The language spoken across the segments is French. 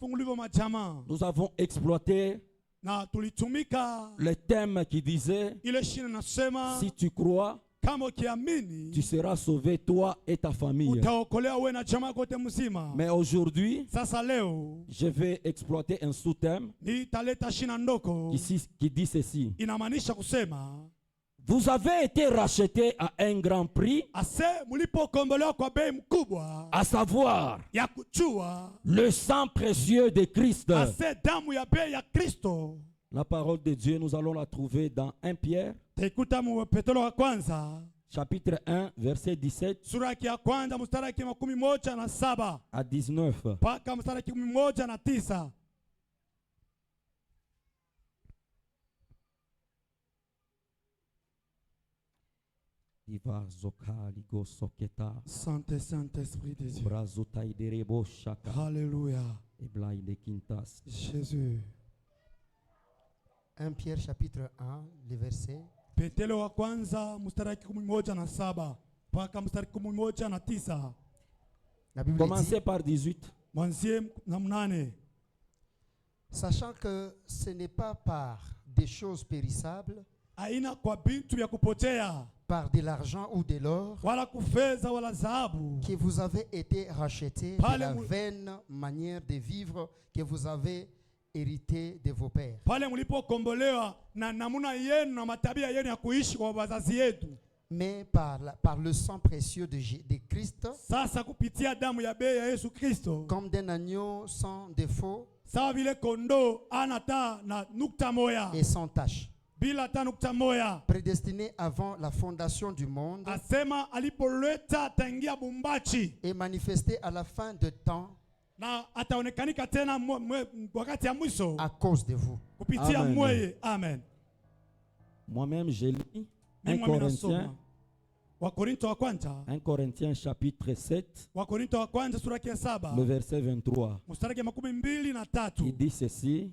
Nous avons exploité le thème qui disait si tu crois, tu seras sauvé, toi et ta famille. Mais aujourd'hui, je vais exploiter un sous-thème qui dit ceci. Vous avez été rachetés à un grand prix, à savoir le sang précieux de Christ. La parole de Dieu, nous allons la trouver dans 1 Pierre, chapitre 1, verset 17 à 19. Saint-Esprit de Dieu. Alléluia. Jésus. 1 Pierre chapitre 1, le verset. La Bible Commencez dit, par 18. sachant que ce n'est pas par des choses périssables, par de l'argent ou de l'or, que vous avez été rachetés de la vaine manière de vivre que vous avez hérité de vos pères. Mais par le sang précieux de Christ, comme d'un agneau sans défaut et sans tache, prédestiné avant la fondation du monde et manifesté à la fin de temps à cause de vous. Amen. Moi-même, j'ai lu 1 Corinthiens chapitre 7, le verset 23. Il dit ceci.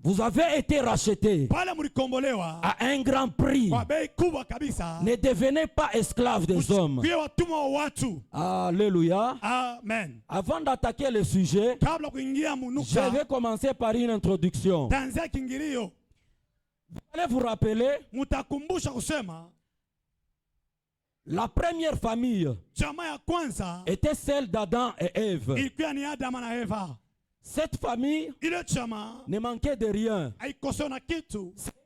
Vous avez été rachetés à un grand prix. Ne devenez pas esclaves des hommes. Alléluia. Amen. Avant d'attaquer le sujet, je vais commencer par une introduction. Vous allez vous rappeler, la première famille était celle d'Adam et Ève. Cette famille ne manquait de rien. C'est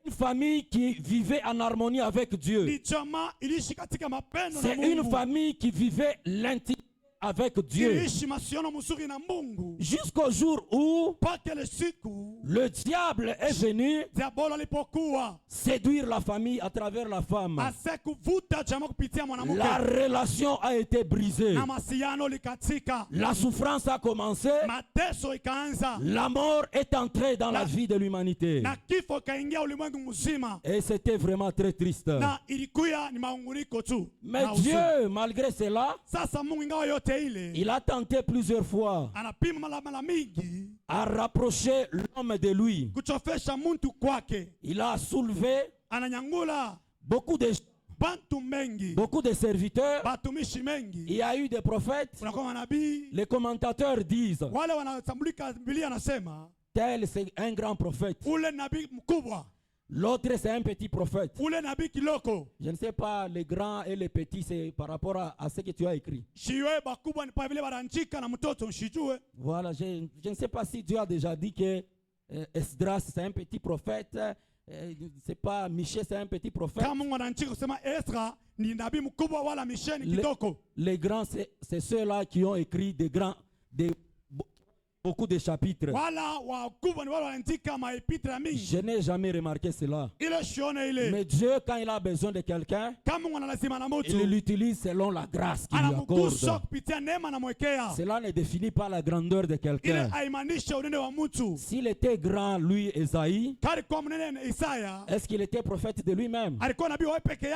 une famille qui vivait en harmonie avec Dieu. C'est une famille qui vivait l'intimité avec Dieu. Jusqu'au jour où le diable est venu séduire la famille à travers la femme. La relation a été brisée. La souffrance a commencé. La mort est entrée dans la vie de l'humanité. Et c'était vraiment très triste. Mais Dieu, malgré cela, il a tenté plusieurs fois à rapprocher l'homme de lui. Il a soulevé beaucoup de serviteurs. Il y a eu des prophètes. Les commentateurs disent tel c'est un grand prophète. L'autre c'est un petit prophète. Je ne sais pas, les grands et les petits, c'est par rapport à ce que tu as écrit. Voilà, je ne sais pas si Dieu a déjà dit que Esdras c'est un petit prophète. C'est pas Michée, c'est un petit prophète. Les grands, c'est ceux-là qui ont écrit beaucoup de chapitres. Je n'ai jamais remarqué cela. Mais Dieu, quand il a besoin de quelqu'un, il l'utilise selon la grâce qu'il lui accorde. Cela ne définit pas la grandeur de quelqu'un. S'il était grand, lui, Esaïe, est-ce qu'il était prophète de lui-même?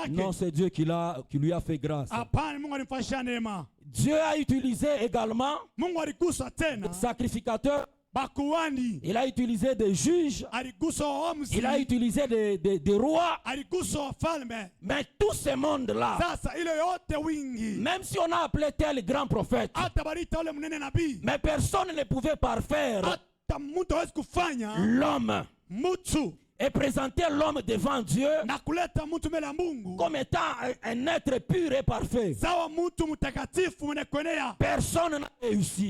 Non, c'est Dieu qui lui a fait grâce. Dieu a utilisé également des sacrificateurs Il a utilisé des juges. Il a utilisé des rois. Mais tout ce monde-là, même si on a appelé tel grand prophète, mais personne ne pouvait parfaire l'homme et présenter l'homme devant Dieu comme étant un être pur et parfait. Personne n'a réussi.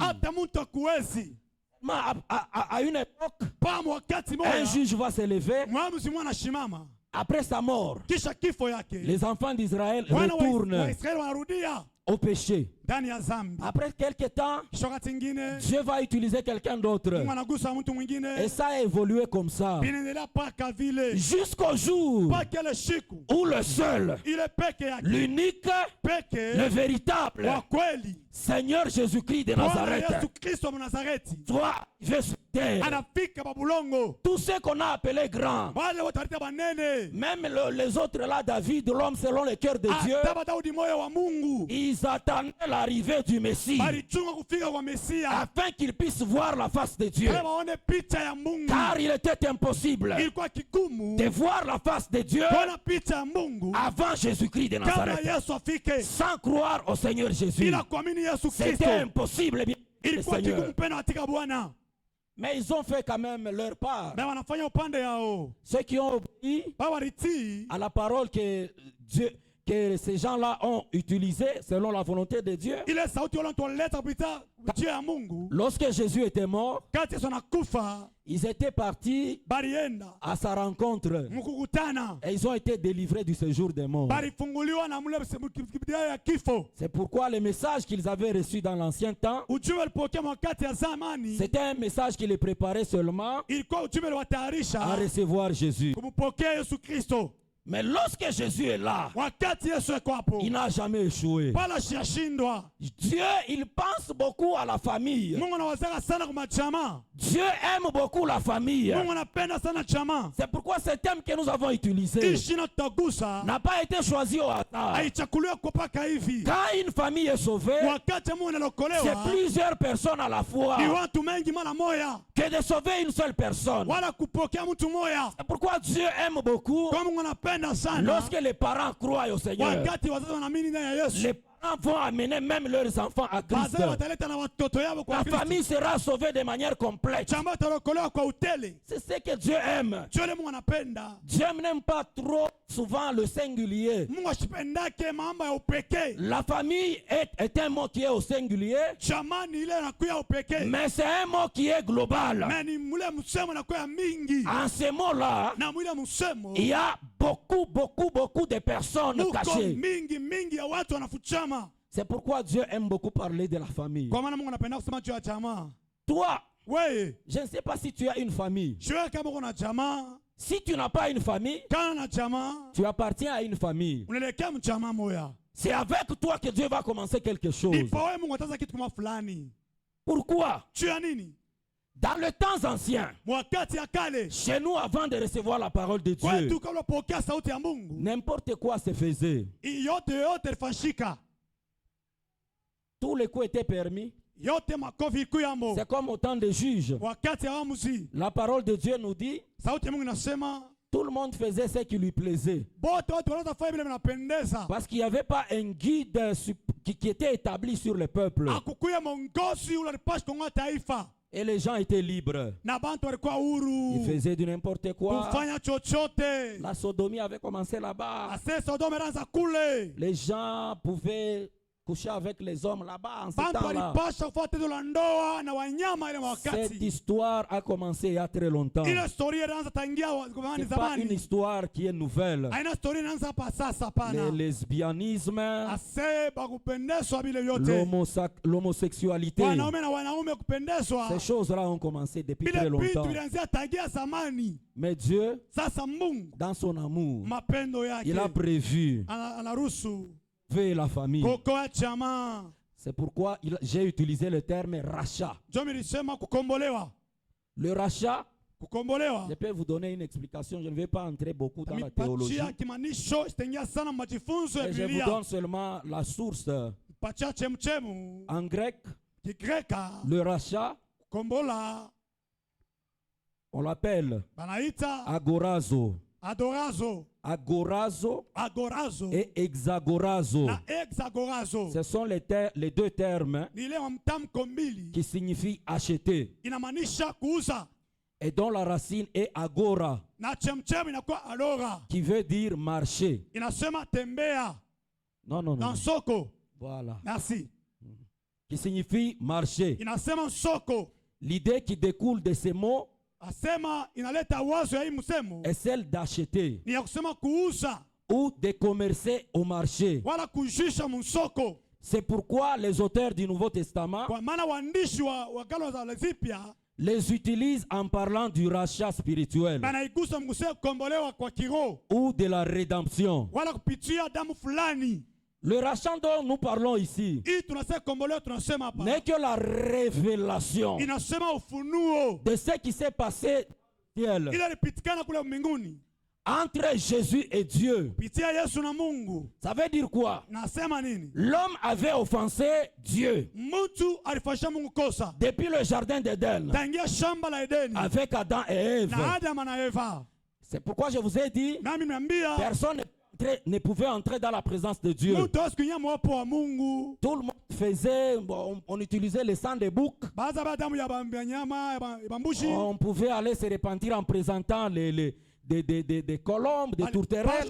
À une époque, un juge va se lever. Après sa mort, les enfants d'Israël retournent au péché. Après quelques temps, Dieu va utiliser quelqu'un d'autre. Et ça a évolué comme ça. Jusqu'au jour où le seul, l'unique, le véritable Seigneur Jésus-Christ de Nazareth, toi, tout ce qu'on a appelé grand, même les autres là, David, l'homme selon le cœur de Dieu, ils attendaient l'arrivée du Messie afin qu'ils puissent voir la face de Dieu. Car il était impossible de voir la face de Dieu avant Jésus-Christ de Nazareth sans croire au Seigneur Jésus. C'était impossible, bien Seigneur. Mais ils ont fait quand même leur part. Ceux qui ont obéi à la parole que ces gens-là ont utilisée selon la volonté de Dieu. Lorsque Jésus était mort, ils étaient partis à sa rencontre et ils ont été délivrés du séjour des morts. C'est pourquoi le message qu'ils avaient reçu dans l'ancien temps, c'était un message qui les préparait seulement à recevoir Jésus. Mais lorsque Jésus est là, il n'a jamais échoué. Dieu, il pense beaucoup à la famille. Dieu aime beaucoup la famille. C'est pourquoi ce thème que nous avons utilisé n'a pas été choisi au hasard. Quand une famille est sauvée, c'est plusieurs personnes à la fois que de sauver une seule personne. C'est pourquoi Dieu aime beaucoup. Lorsque les parents croient au Seigneur, les parents vont amener même leurs enfants à Christ. La famille sera sauvée de manière complète. C'est ce que Dieu aime. Dieu n'aime pas trop souvent le singulier. La famille est un mot qui est au singulier, mais c'est un mot qui est global. En ce mot-là, il y a beaucoup de personnes cachées. C'est pourquoi Dieu aime beaucoup parler de la famille. Toi, je ne sais pas si tu as une famille. Si tu n'as pas une famille, tu appartiens à une famille. C'est avec toi que Dieu va commencer quelque chose. Pourquoi? Dans le temps ancien, chez nous, avant de recevoir la parole de Dieu, n'importe quoi se faisait. Tous les coups étaient permis. C'est comme au temps des juges. La parole de Dieu nous dit, tout le monde faisait ce qui lui plaisait. Parce qu'il n'y avait pas un guide qui était établi sur le peuple. Et les gens étaient libres. Ils faisaient du n'importe quoi. La sodomie avait commencé là-bas. Les gens pouvaient coucher avec les hommes là-bas en ce temps-là. Cette histoire a commencé il y a très longtemps. Ce n'est pas une histoire qui est nouvelle. Le lesbianisme, l'homosexualité, ces choses-là ont commencé depuis très longtemps. Mais Dieu, dans son amour, il a prévu la famille. C'est pourquoi j'ai utilisé le terme rachat. Le rachat, je peux vous donner une explication. Je ne vais pas entrer beaucoup dans la théologie. Mais je vous donne seulement la source. En grec, le rachat On l'appelle agorazo. Agorazo et hexagorazo. Ce sont les deux termes qui signifient acheter. Et dont la racine est agora, qui veut dire marcher. Non. Voilà. Merci. Qui signifie marcher. L'idée qui découle de ces mots est celle d'acheter ou de commercer au marché. C'est pourquoi les auteurs du Nouveau Testament les utilisent en parlant du rachat spirituel ou de la rédemption. Le rachat dont nous parlons ici n'est que la révélation de ce qui s'est passé entre Jésus et Dieu. Ça veut dire quoi? L'homme avait offensé Dieu depuis le jardin d'Éden avec Adam et Ève. C'est pourquoi je vous ai dit, personne ne pouvait entrer dans la présence de Dieu. Tout le monde faisait, on utilisait le sang des boucs. On pouvait aller se repentir en présentant des colombes, des tourterelles.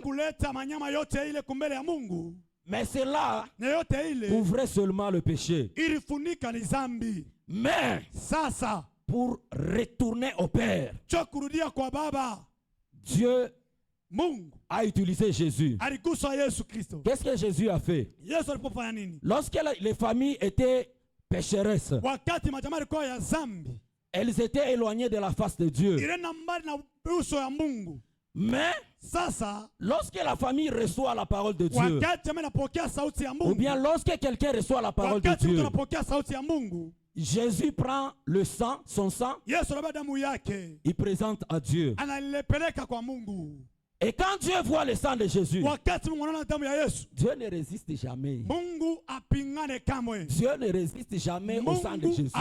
Mais cela couvrait seulement le péché. Mais pour retourner au Père, Dieu a utilisé Jésus. Qu'est-ce que Jésus a fait? Lorsque les familles étaient pécheresses, elles étaient éloignées de la face de Dieu. Mais lorsque la famille reçoit la parole de Dieu, ou bien lorsque quelqu'un reçoit la parole de Dieu, Jésus prend le sang, son sang, il présente à Dieu. Et quand Dieu voit le sang de Jésus, Dieu ne résiste jamais. Dieu ne résiste jamais au sang de Jésus.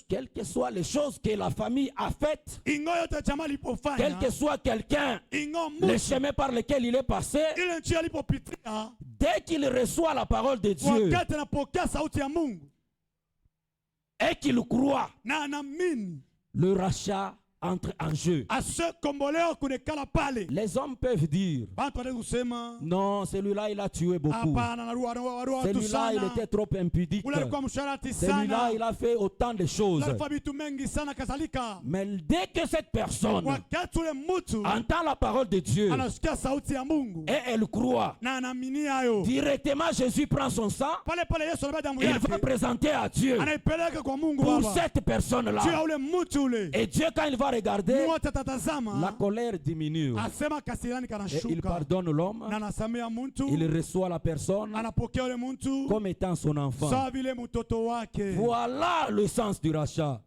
Quelles que soient les choses que la famille a faites, quel que soit quelqu'un, le chemin par lequel il est passé, dès qu'il reçoit la parole de Dieu et qu'il croit, le rachat entre en jeu. Les hommes peuvent dire, non, celui-là il a tué beaucoup, celui-là il était trop impudique, celui-là il a fait autant de choses. Mais dès que cette personne entend la parole de Dieu et elle croit, directement Jésus prend son sang, il va présenter à Dieu pour cette personne-là. Et Dieu, quand il va regarder, la colère diminue et il pardonne l'homme, il reçoit la personne comme étant son enfant. Voilà le sens du rachat.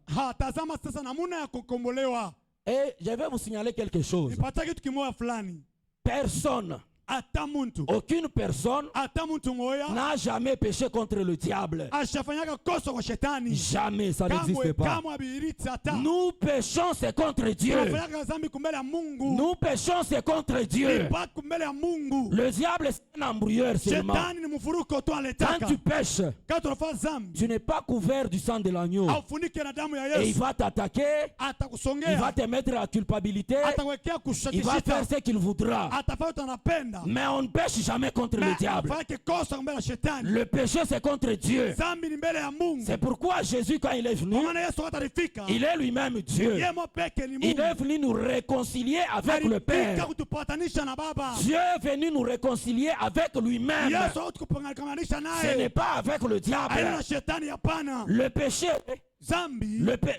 Et je vais vous signaler quelque chose. Personne, aucune personne n'a jamais péché contre le diable. Jamais, ça n'existe pas. Nous péchons, c'est contre Dieu. Nous péchons, c'est contre Dieu. Le diable, c'est un embrouilleur seulement. Quand tu pêches, tu n'es pas couvert du sang de l'agneau. Et il va t'attaquer, il va te mettre à culpabilité, il va faire ce qu'il voudra. Mais on ne pêche jamais contre le diable. Le péché, c'est contre Dieu. C'est pourquoi Jésus, quand il est venu, il est lui-même Dieu. Il est venu nous réconcilier avec le Père. Dieu est venu nous réconcilier avec lui-même. Ce n'est pas avec le diable. Le péché,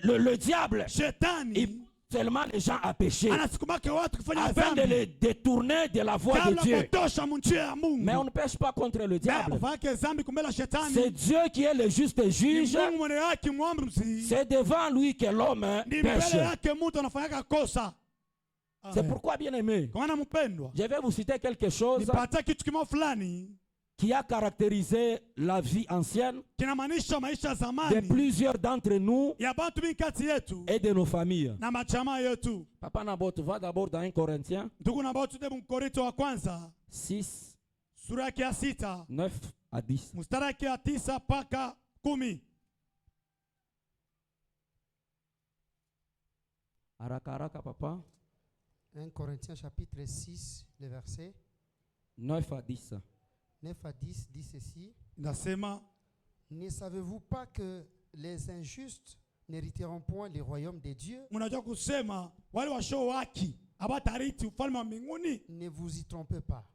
le diable, seulement les gens ont péché afin de les détourner de la voie de Dieu. Mais on ne pêche pas contre le diable. C'est Dieu qui est le juste juge. C'est devant lui que l'homme pêche. C'est pourquoi, bien aimé, je vais vous citer quelque chose qui a caractérisé la vie ancienne de plusieurs d'entre nous et de nos familles. Papa Nabot, va d'abord dans 1 Corinthiens 6, 9 à 10. Araka, papa. 1 Corinthiens chapitre 6, le verset 9 à 10. 9 à 10 dit ceci. Nasema, ne savez-vous pas que les injustes n'hériteront point le royaume de Dieu? Ne vous y trompez pas.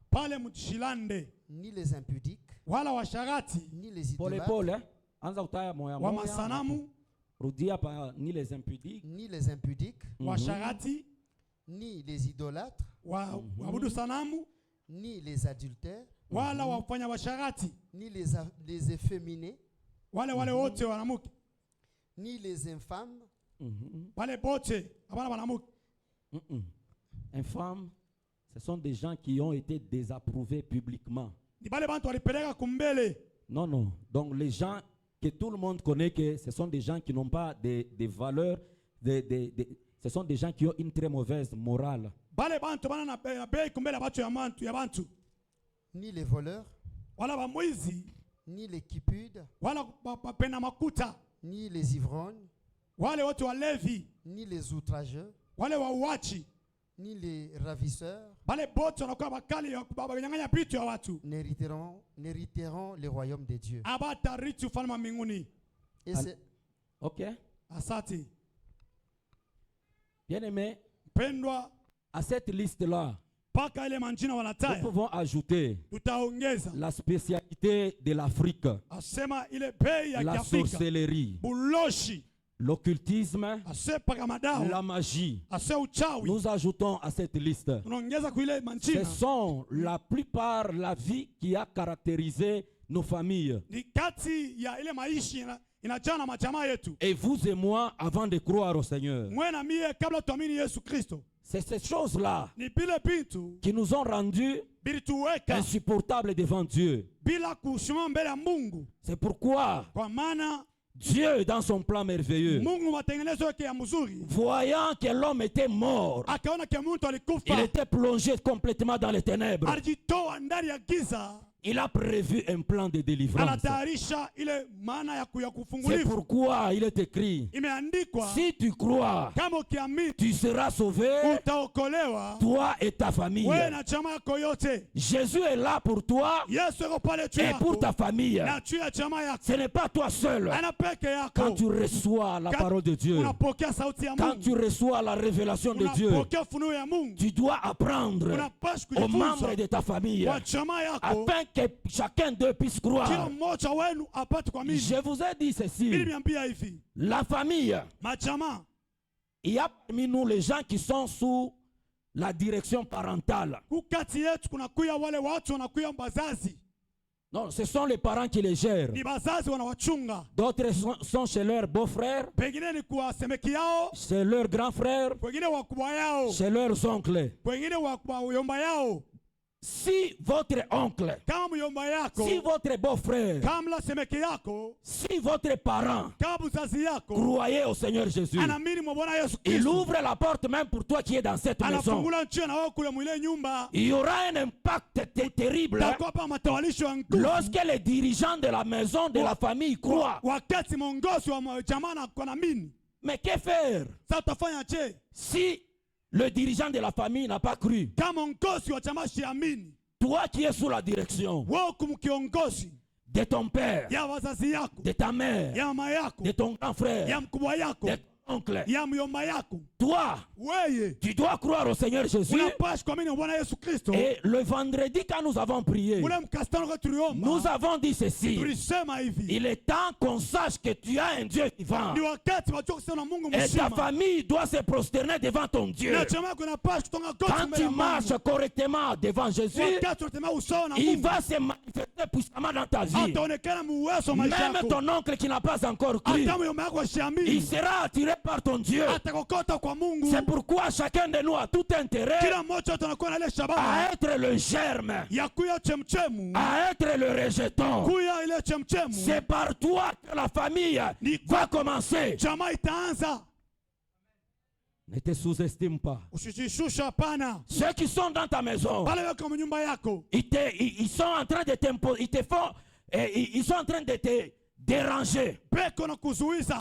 Ni les impudiques, ni les idolâtres, ni les impudiques, ni les impudiques, ni les idolâtres, ni les adultères, ni les efféminés, ni les infâmes, infâmes, ce sont des gens qui ont été désapprouvés publiquement. Non. Donc les gens que tout le monde connaît, que ce sont des gens qui n'ont pas des valeurs, ce sont des gens qui ont une très mauvaise morale. Ni les voleurs, ni les quipudes, ni les ivrognes, ni les outrageux, ni les ravisseurs n'hériteront le royaume de Dieu. Et c'est ok. Bien aimé, à cette liste-là, nous pouvons ajouter la spécialité de l'Afrique, la sorcellerie, l'occultisme, la magie. Nous ajoutons à cette liste. Ce sont la plupart la vie qui a caractérisé nos familles. Et vous et moi, avant de croire au Seigneur, c'est ces choses-là qui nous ont rendus insupportables devant Dieu. C'est pourquoi Dieu, dans son plan merveilleux, voyant que l'homme était mort, il était plongé complètement dans les ténèbres. Il a prévu un plan de délivrance. C'est pourquoi il est écrit, si tu crois, tu seras sauvé, toi et ta famille. Jésus est là pour toi et pour ta famille. Ce n'est pas toi seul. Quand tu reçois la parole de Dieu, quand tu reçois la révélation de Dieu, tu dois apprendre aux membres de ta famille afin que chacun d'eux puisse croire. Je vous ai dit ceci. La famille, il y a parmi nous les gens qui sont sous la direction parentale. Non, ce sont les parents qui les gèrent. D'autres sont chez leurs beaux-frères, chez leurs grands-frères, chez leurs oncles. Si votre oncle, si votre beau-frère, si votre parent croyez au Seigneur Jésus, il ouvre la porte même pour toi qui es dans cette maison. Il y aura un impact terrible lorsque les dirigeants de la maison, de la famille croient. Mais que faire si le dirigeant de la famille n'a pas cru? Toi qui es sous la direction de ton père, de ta mère, de ton grand frère, de ton oncle, toi, tu dois croire au Seigneur Jésus. Et le vendredi, quand nous avons prié, nous avons dit ceci: il est temps qu'on sache que tu as un Dieu vivant et ta famille doit se prosterner devant ton Dieu. Quand tu marches correctement devant Jésus, il va se manifester puissamment dans ta vie. Même ton oncle qui n'a pas encore cru, il sera attiré par ton Dieu. C'est pourquoi chacun de nous a tout intérêt à être le germe, à être le rejeton. C'est par toi que la famille va commencer. Ne te sous-estime pas. Ceux qui sont dans ta maison, ils sont en train de ils sont en train de te déranger.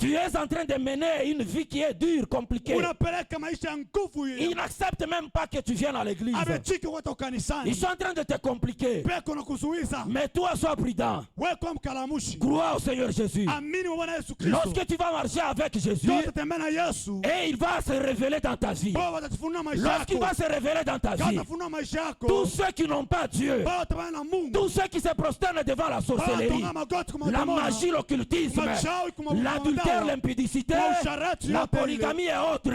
Tu es en train de mener une vie qui est dure, compliquée. Ils n'acceptent même pas que tu viennes à l'église. Ils sont en train de te compliquer. Mais toi, sois prudent. Crois au Seigneur Jésus. Lorsque tu vas marcher avec Jésus, et il va se révéler dans ta vie. Lorsqu'il va se révéler dans ta vie, tous ceux qui n'ont pas Dieu, tous ceux qui se prosternent devant la sorcellerie, la magie, l'occultisme, l'adultère, l'impudicité, la polygamie et autres,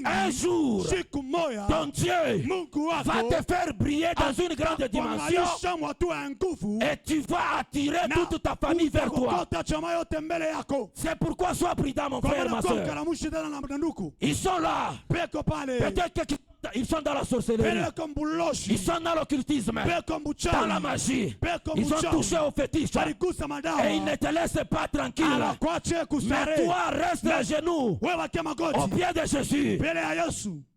un jour, ton Dieu va te faire briller dans une grande dimension et tu vas attirer toute ta famille vers toi. C'est pourquoi sois prudent, mon frère, ma soeur. Ils sont là. Peut-être qu'ils sont dans la sorcellerie. Ils sont dans l'occultisme, dans la magie. Ils ont touché au fétiche. Et ils ne te laissent pas tranquille. Mais toi, reste à genoux au pied de Jésus.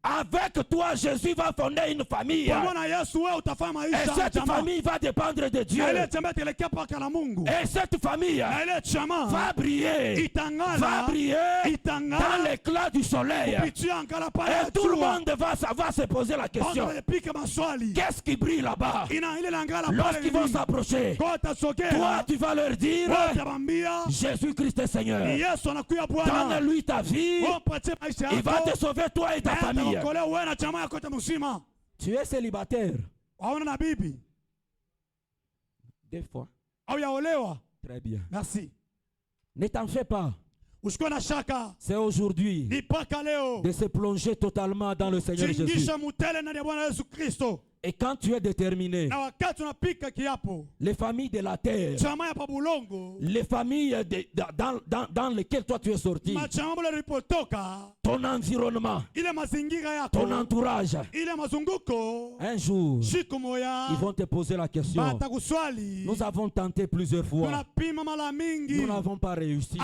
Avec toi, Jésus va fonder une famille. Et cette famille va dépendre de Dieu. Et cette famille va briller. Va briller dans l'éclat du soleil. Et tout le monde va se poser la question. Qu'est-ce qui brille là-bas? Lorsqu'ils vont s'approcher, toi, tu vas leur dire, Jésus-Christ est Seigneur. Donne-lui ta vie. Il va te sauver, toi et ta famille. Tu es célibataire. Des fois. Très bien. Merci. Ne t'en fais pas. C'est aujourd'hui de se plonger totalement dans le Seigneur Jésus. Et quand tu es déterminé, les familles de la terre, les familles dans lesquelles toi tu es sorti, ton environnement, ton entourage, un jour, ils vont te poser la question. Nous avons tenté plusieurs fois. Nous n'avons pas réussi.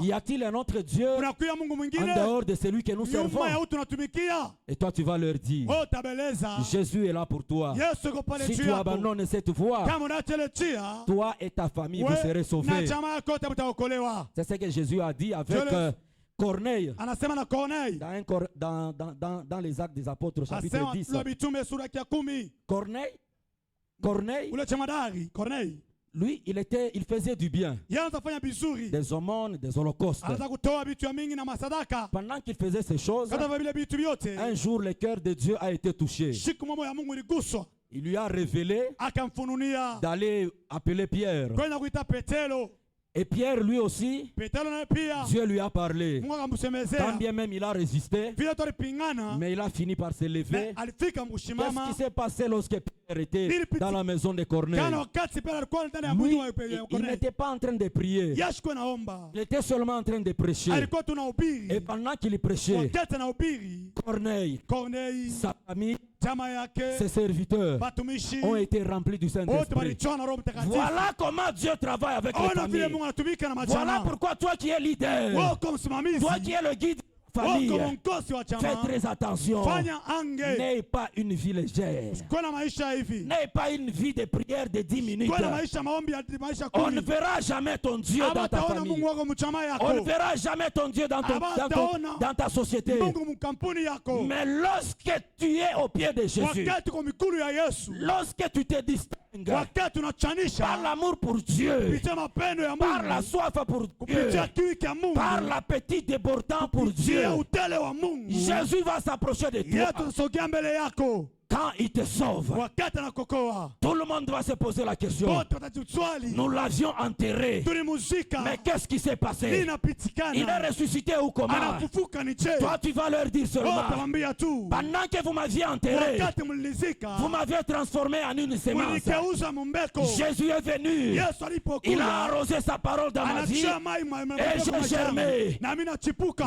Y a-t-il un autre Dieu en dehors de celui que nous servons? Et toi tu vas leur dire, Jésus est là pour toi. Si tu abandonnes cette voie, toi et ta famille vous serez sauvés. C'est ce que Jésus a dit avec Corneille dans les Actes des Apôtres chapitre 10. Corneille, lui, il faisait du bien. Des aumônes, des holocaustes. Pendant qu'il faisait ces choses, un jour, le cœur de Dieu a été touché. Il lui a révélé d'aller appeler Pierre. Et Pierre, lui aussi, Dieu lui a parlé. Quand bien même il a résisté, mais il a fini par se lever. Qu'est-ce qui s'est passé lorsque Pierre était dans la maison de Corneille? Lui, il n'était pas en train de prier. Il était seulement en train de prêcher. Et pendant qu'il prêchait, Corneille, sa famille, ses serviteurs ont été remplis du Saint-Esprit. Voilà comment Dieu travaille avec les familles. Voilà pourquoi toi qui es leader, toi qui es le guide de la famille, fais très attention. N'aie pas une vie légère. N'aie pas une vie de prière de 10 minutes. On ne verra jamais ton Dieu dans ta famille. On ne verra jamais ton Dieu dans ta société. Mais lorsque tu es au pied de Jésus, lorsque tu te distingues par l'amour pour Dieu, par la soif pour Dieu, par l'appétit débordant pour Dieu, Jésus va s'approcher de toi. quand il te sauve, tout le monde va se poser la question. Nous l'avions enterré. Mais qu'est-ce qui s'est passé? Il est ressuscité ou comment? Toi, tu vas leur dire seulement. Pendant que vous m'aviez enterré, vous m'aviez transformé en une semence. Jésus est venu. Il a arrosé sa parole dans ma vie. Et j'ai germé.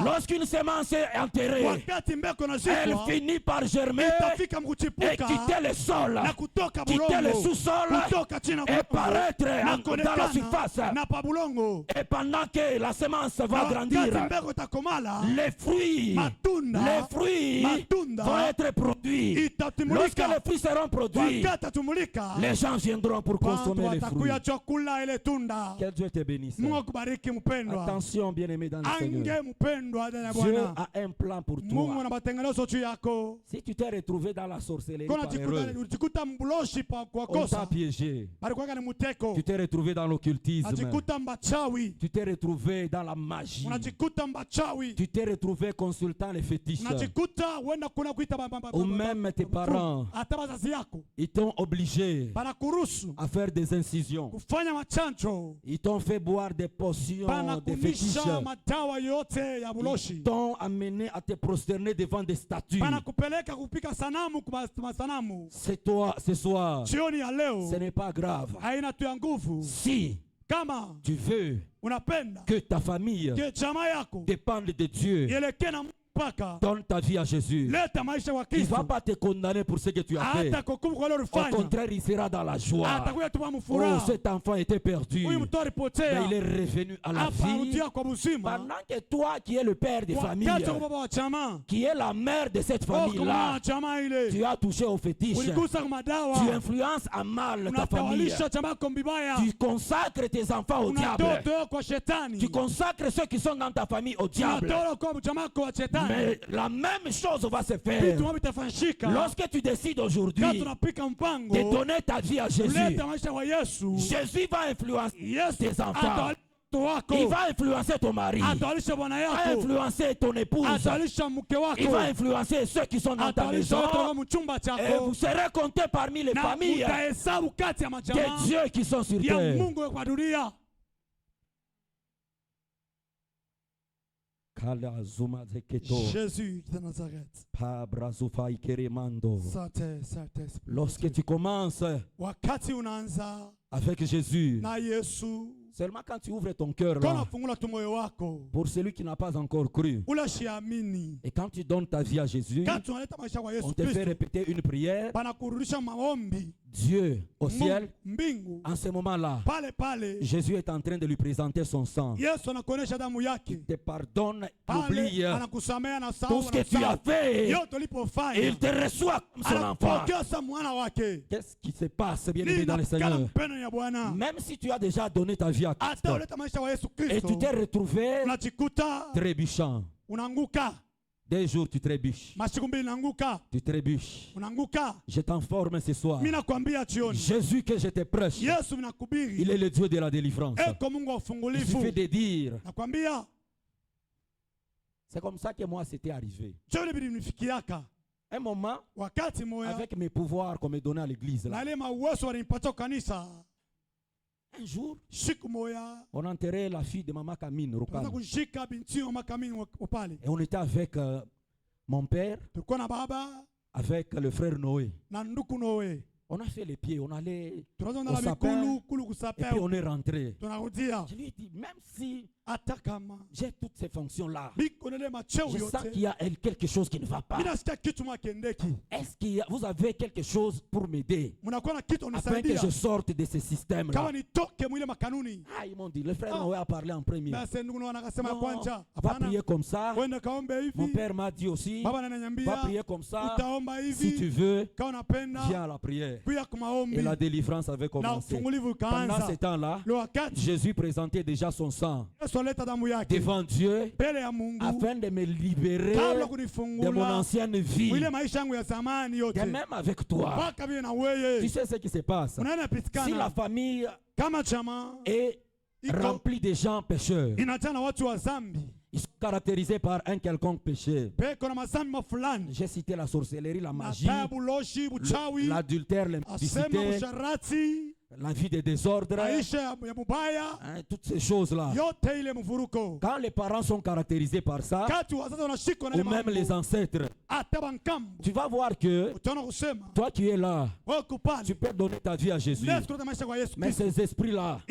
Lorsqu'une semence est enterrée, elle finit par germer et quitter le sol, quitter le sous-sol et paraître dans la surface. Et pendant que la semence va grandir, les fruits vont être produits. Lorsque les fruits seront produits, les gens viendront pour consommer les fruits. Que Dieu te bénisse. Attention, bien-aimé dans le Seigneur. Dieu a un plan pour toi. Si tu t'es retrouvé dans la sorcellerie par erreur, on t'a piégé. Tu t'es retrouvé dans l'occultisme. Tu t'es retrouvé dans la magie. Tu t'es retrouvé consultant les fétiches. Ou même tes parents, ils t'ont obligé à faire des incisions. Ils t'ont fait boire des potions de fétiches. Ils t'ont amené à te prosterner devant des statues. C'est toi, ce soir. Ce n'est pas grave. Si tu veux que ta famille dépende de Dieu, donne ta vie à Jésus. Il ne va pas te condamner pour ce que tu as fait. Au contraire, il sera dans la joie. Oh, cet enfant était perdu, mais il est revenu à la vie. Pendant que toi qui es le père de famille, qui est la mère de cette famille-là, tu as touché au fétiche. Tu influences à mal ta famille. Tu consacres tes enfants au diable. Tu consacres ceux qui sont dans ta famille au diable. Mais la même chose va se faire lorsque tu décides aujourd'hui de donner ta vie à Jésus. Jésus va influencer tes enfants. Il va influencer ton mari. Il va influencer ton épouse. Il va influencer ceux qui sont dans ta maison. Et vous serez comptés parmi les familles de Dieu qui sont sur terre. Jésus de Nazareth. Lorsque tu commences avec Jésus, seulement quand tu ouvres ton cœur là, pour celui qui n'a pas encore cru, et quand tu donnes ta vie à Jésus, on te fait répéter une prière. Dieu au ciel, en ce moment-là, Jésus est en train de lui présenter son sang. Il te pardonne, oublie tout ce que tu as fait. Et il te reçoit comme son enfant. Qu'est-ce qui se passe, bien-aimé dans le Seigneur? Même si tu as déjà donné ta vie à Christ et tu t'es retrouvé trébuchant, des jours tu trébuches. Tu trébuches. Je t'informe ce soir. Jésus que je te prêche, il est le Dieu de la délivrance. Il suffit de dire. C'est comme ça que moi c'était arrivé. Un moment, avec mes pouvoirs qu'on me donnait à l'église, un jour, on enterrait la fille de Maman Kamine. Et on était avec mon père, avec le frère Noé. On a fait les pieds, on allait au sapin, et puis on est rentré. Je lui ai dit, même si j'ai toutes ces fonctions-là, je sens qu'il y a quelque chose qui ne va pas. Est-ce que vous avez quelque chose pour m'aider afin que je sorte de ce système-là? Ah, ils m'ont dit, le frère Noé a parlé en premier. Non, va prier comme ça. Mon père m'a dit aussi, va prier comme ça. Si tu veux, viens à la prière. Et la délivrance avait commencé. Pendant ce temps-là, Jésus présentait déjà son sang devant Dieu afin de me libérer de mon ancienne vie. Et même avec toi, tu sais ce qui se passe. Si la famille est remplie de gens pécheurs, ils sont caractérisés par un quelconque péché. J'ai cité la sorcellerie, la magie, l'adultère, l'impudicité, la vie de désordre, toutes ces choses-là. Quand les parents sont caractérisés par ça, ou même les ancêtres, tu vas voir que toi qui es là, tu peux donner ta vie à Jésus. Mais ces esprits-là,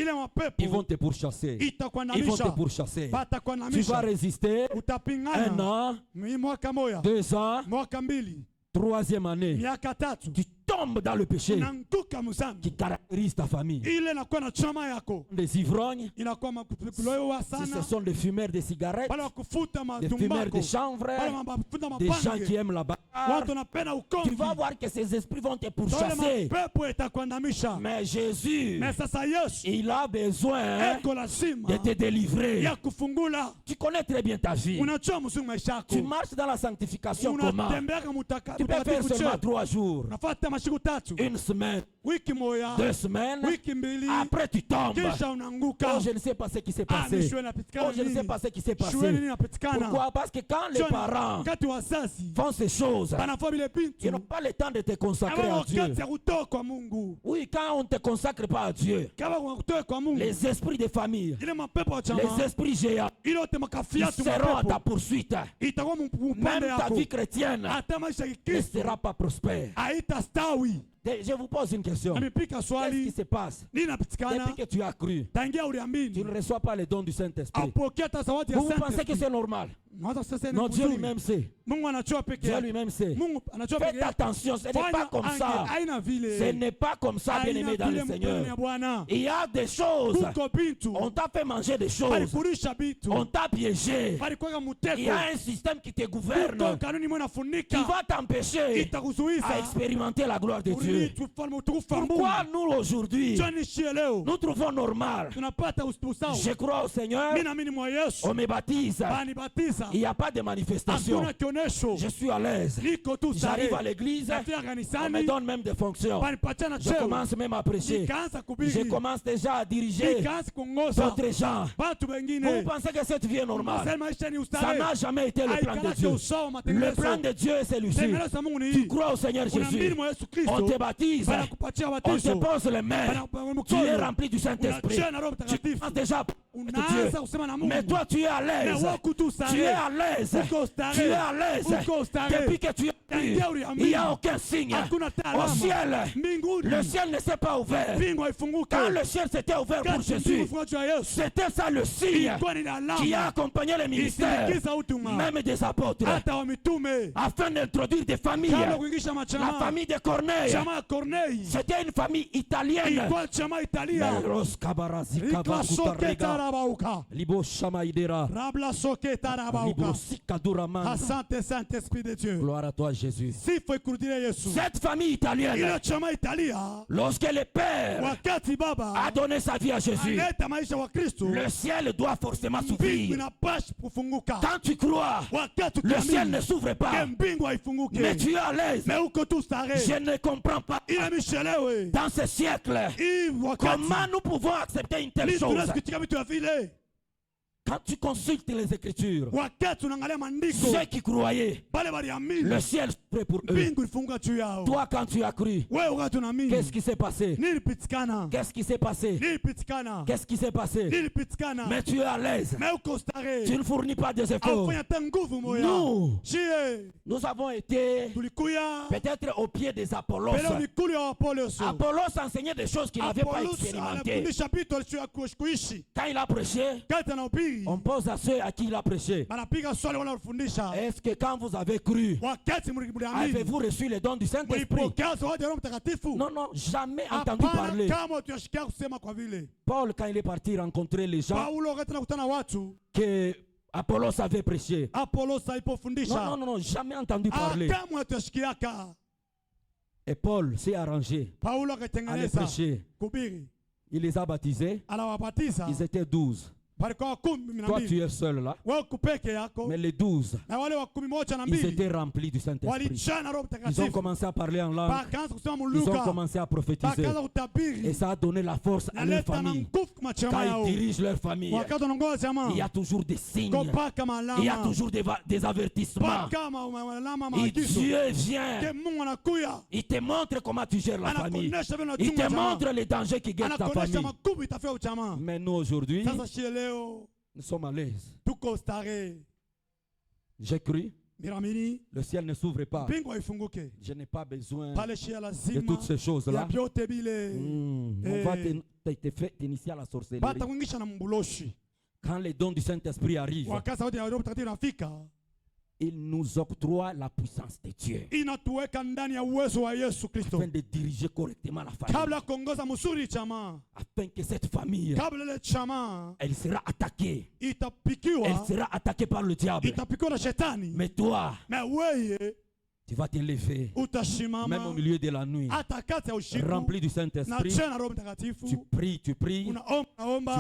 ils vont te pourchasser. Ils vont te pourchasser. Tu vas résister 1 an, 2 ans, 3e année. Tu tombes dans le péché qui caractérise ta famille. Des ivrognes, si ce sont des fumeurs de cigarettes, des fumeurs de chanvre, des gens qui aiment la bagarre, tu vas voir que ces esprits vont te pourchasser. Mais Jésus, il a besoin de te délivrer. Tu connais très bien ta vie. Tu marches dans la sanctification comment? Tu peux faire seulement 3 jours. 1 semaine, 2 semaines, après tu tombes. Oh, je ne sais pas ce qui s'est passé. Oh, je ne sais pas ce qui s'est passé. Pourquoi? Parce que quand les parents font ces choses, ils n'ont pas le temps de te consacrer à Dieu. Oui, quand on ne te consacre pas à Dieu, les esprits de famille, les esprits géants, ils seront à ta poursuite. Même ta vie chrétienne ne sera pas prospère. Je vous pose une question. Qu'est-ce qui se passe depuis que tu as cru? Tu ne reçois pas les dons du Saint-Esprit. Vous pensez que c'est normal? Non, Dieu lui-même sait. Dieu lui-même sait. Faites attention, ce n'est pas comme ça. Ce n'est pas comme ça, bien-aimé dans le Seigneur. Il y a des choses. On t'a fait manger des choses. On t'a piégé. Il y a un système qui te gouverne, qui va t'empêcher à expérimenter la gloire de Dieu. Pourquoi nous aujourd'hui, nous trouvons normal? Je crois au Seigneur, on me baptise. Il n'y a pas de manifestation. Je suis à l'aise. J'arrive à l'église. On me donne même des fonctions. Je commence même à prêcher. Je commence déjà à diriger d'autres gens. Vous pensez que cette vie est normale? Ça n'a jamais été le plan de Dieu. Le plan de Dieu est celui-ci. Tu crois au Seigneur Jésus. On te baptise. On te pose les mains. Tu es rempli du Saint-Esprit. Tu penses déjà de Dieu. Mais toi tu es à l'aise. Tu es à l'aise. Tu es à l'aise. Depuis que tu es pris, il n'y a aucun signe. Au ciel, le ciel ne s'est pas ouvert. Quand le ciel s'était ouvert pour Jésus, c'était ça le signe qui a accompagné le ministère, même des apôtres, afin d'introduire des familles. La famille de Corneille, c'était une famille italienne. Asante Saint-Esprit de Dieu. Gloire à toi Jésus. Cette famille italienne, lorsque le Père a donné sa vie à Jésus, le ciel doit forcément s'ouvrir. Quand tu crois, le ciel ne s'ouvre pas. Mais tu es à l'aise. Je ne comprends pas. Dans ce siècle, comment nous pouvons accepter une telle chose? Quand tu consultes les Écritures, ceux qui croyaient, le ciel s'ouvrait pour eux. Toi, quand tu as cru, qu'est-ce qui s'est passé? Qu'est-ce qui s'est passé? Qu'est-ce qui s'est passé? Mais tu es à l'aise. Tu ne fournis pas des efforts. Nous avons été peut-être au pied des Apollos. Apollos enseignait des choses qu'il n'avait pas expérimentées. Quand il a prêché, on pose à ceux à qui il a prêché. Est-ce que quand vous avez cru, avez-vous reçu les dons du Saint-Esprit? Non, non, jamais entendu parler. Paul, quand il est parti rencontrer les gens que Apollos avait prêché. Non, non, non, jamais entendu parler. Et Paul s'est arrangé à les prêcher. Il les a baptisés. Ils étaient 12. Toi, tu es seul là. Mais les 12, ils étaient remplis du Saint-Esprit. Ils ont commencé à parler en langue. Ils ont commencé à prophétiser. Et ça a donné la force à leur famille. Quand ils dirigent leur famille, il y a toujours des signes. Il y a toujours des avertissements. Et Dieu vient. Il te montre comment tu gères la famille. Il te montre les dangers qui guettent ta famille. Mais nous aujourd'hui, nous sommes à l'aise. J'ai cru. Le ciel ne s'ouvre pas. Je n'ai pas besoin de toutes ces choses-là. On va t'initier à la sorcellerie. Quand les dons du Saint-Esprit arrivent, il nous octroie la puissance de Dieu afin de diriger correctement la famille, afin que cette famille elle sera attaquée. Elle sera attaquée par le diable. Mais toi, tu vas te lever, même au milieu de la nuit, rempli du Saint-Esprit. Tu pries, tu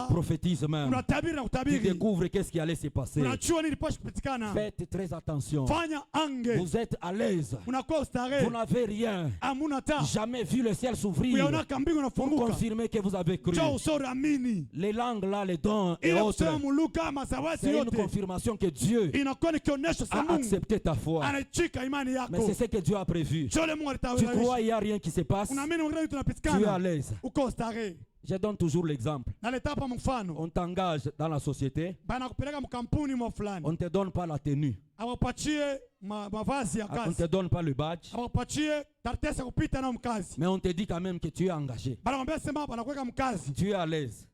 prophétises même. Tu découvres qu'est-ce qui allait se passer. Faites très attention. Vous êtes à l'aise. Vous n'avez rien. Jamais vu le ciel s'ouvrir pour confirmer que vous avez cru. Les langues là, les dons et autres, c'est une confirmation que Dieu a accepté ta foi. Mais c'est ce que Dieu a prévu. Tu crois qu'il n'y a rien qui se passe. Tu es à l'aise. Je donne toujours l'exemple. On t'engage dans la société. On ne te donne pas la tenue. On ne te donne pas le badge. Mais on te dit quand même que tu es engagé. Tu es à l'aise.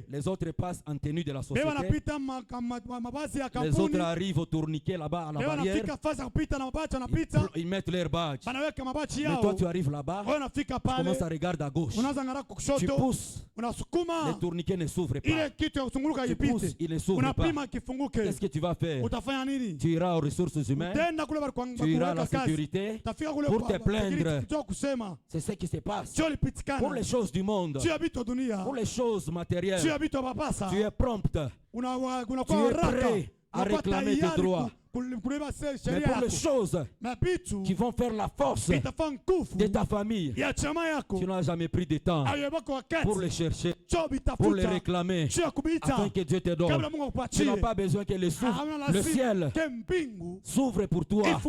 Les autres passent en tenue de la société. Les autres arrivent au tourniquet là-bas à la barrière. Ils mettent leur badge. Mais toi tu arrives là-bas. Tu commences à regarder à gauche. Tu pousses. Le tourniquet ne s'ouvre pas. Tu pousses, il ne s'ouvre pas. Qu'est-ce que tu vas faire? Tu iras aux ressources humaines. Tu iras à la sécurité pour te plaindre. C'est ce qui se passe. Pour les choses du monde, pour les choses matérielles, tu es prompt. Tu es prêt à réclamer tes droits. Mais pour les choses qui vont faire la force de ta famille, tu n'as jamais pris de temps pour les chercher, pour les réclamer, afin que Dieu te donne. Tu n'as pas besoin que le ciel s'ouvre pour toi,